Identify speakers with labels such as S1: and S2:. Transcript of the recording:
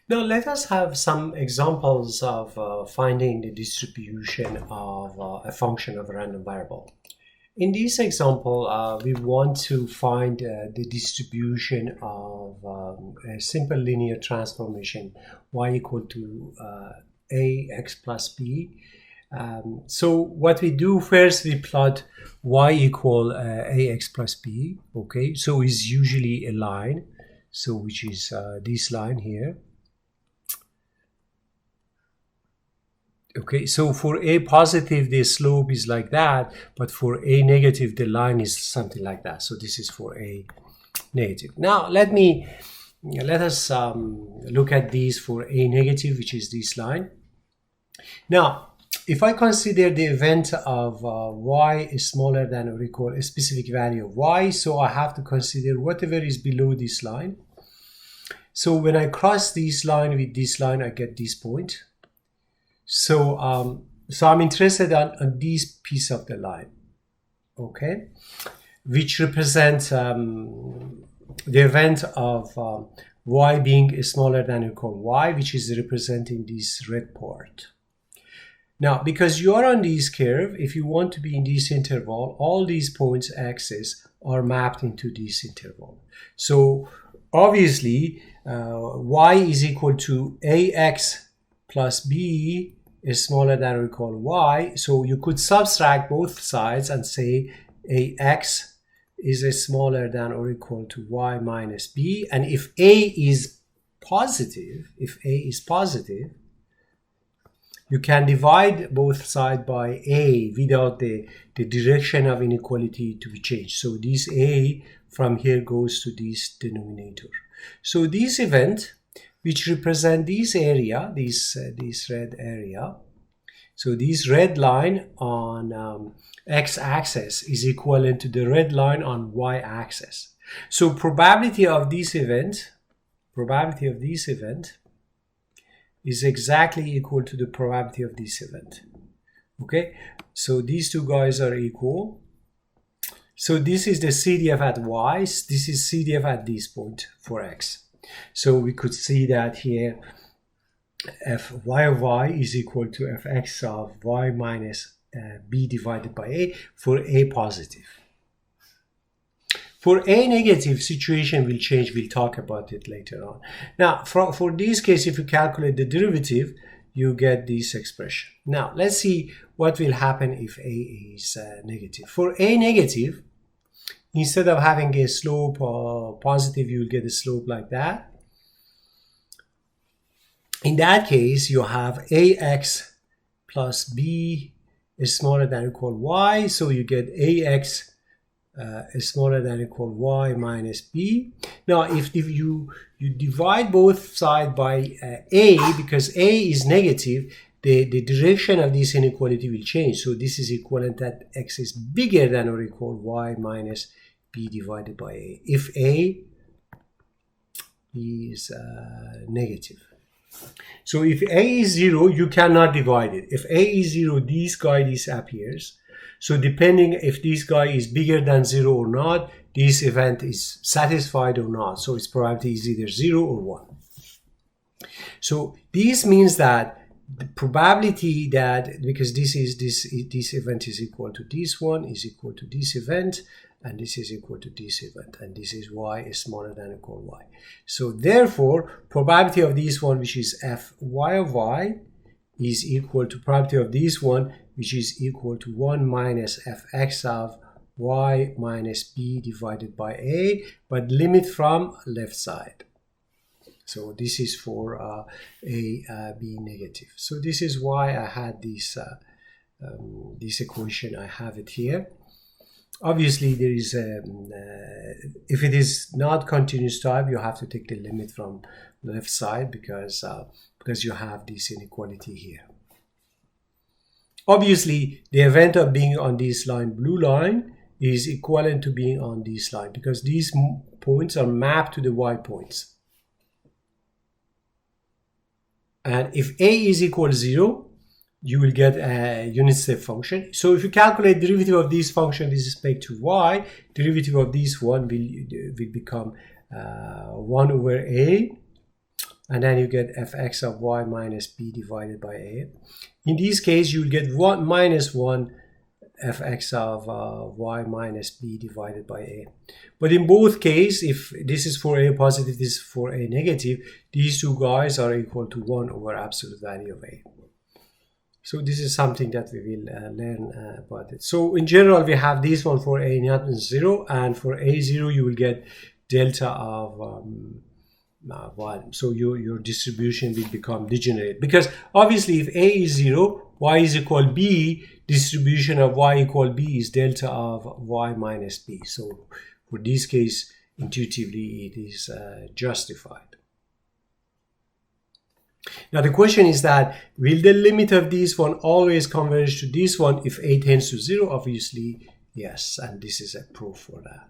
S1: Now let us have some examples of finding the distribution of a function of a random variable. In this example, we want to find the distribution of a simple linear transformation y equal to ax plus b. So what we do first, we plot y equal ax plus b. Okay, so it's usually a line, so which is this line here. Okay, so for a positive, the slope is like that, but for a negative, the line is something like that. So this is for a negative. Now let us look at these for a negative, which is this line. Now, if I consider the event of y is smaller than or equal a specific value of y, so I have to consider whatever is below this line. So when I cross this line with this line, I get this point. So I'm interested on this piece of the line, okay, which represents the event of y being smaller than or equal y, which is representing this red part. Now, because you are on this curve, if you want to be in this interval, all these points x's are mapped into this interval. So obviously, y is equal to ax plus b is smaller than or equal y. So you could subtract both sides and say ax is smaller than or equal to y minus b. And if a is positive, you can divide both sides by a without the direction of inequality to be changed. So this a from here goes to this denominator. So this event, which represent this area, this red area. So this red line on x-axis is equivalent to the red line on y-axis. So probability of this event is exactly equal to the probability of this event. Okay, so these two guys are equal. So this is the CDF at y, this is CDF at this point for x. So we could see that here fy of y is equal to fx of y minus b divided by a for a positive. For a negative, situation will change. We'll talk about it later on. Now, for this case, if you calculate the derivative, you get this expression. Now, let's see what will happen if a is negative. For a negative, instead of having a slope positive, you will get a slope like that. In that case, you have ax plus b is smaller than or equal y, so you get ax is smaller than or equal y minus b. Now, if you divide both sides by a, because a is negative, the direction of this inequality will change. So this is equivalent that x is bigger than or equal y minus b divided by a, if a is negative. So if a is 0, you cannot divide it. If a is 0, this guy disappears. So depending if this guy is bigger than 0 or not, this event is satisfied or not. So its probability is either 0 or 1. So this means that the probability that, because this event is equal to this one, is equal to this event, and this is equal to this event, and this is y is smaller than or equal y. So therefore, probability of this one, which is fy of y, is equal to probability of this one, which is equal to 1 minus fx of y minus b divided by a, but limit from left side. So this is for a being negative. So this is why I had this equation. I have it here. Obviously, there is if it is not continuous type, you have to take the limit from the left side because you have this inequality here. Obviously, the event of being on this line, blue line, is equivalent to being on this line because these points are mapped to the y points. And if a is equal to 0, you will get a unit step function. So if you calculate derivative of this function with respect to y, derivative of this one will become 1 over a, and then you get fx of y minus b divided by a. In this case, you'll get 1 minus 1 fx of y minus b divided by a. But in both cases, if this is for a positive, this is for a negative, these two guys are equal to 1 over absolute value of a. So this is something that we will learn about it. So in general, we have this one for a not 0, and for a 0 you will get delta of 1. So your distribution will become degenerate, because obviously if a is 0, y is equal b, distribution of y equal b is delta of y minus b. So for this case, intuitively it is justified. Now the question is that, will the limit of this one always converge to this one if a tends to 0? Obviously yes, and this is a proof for that.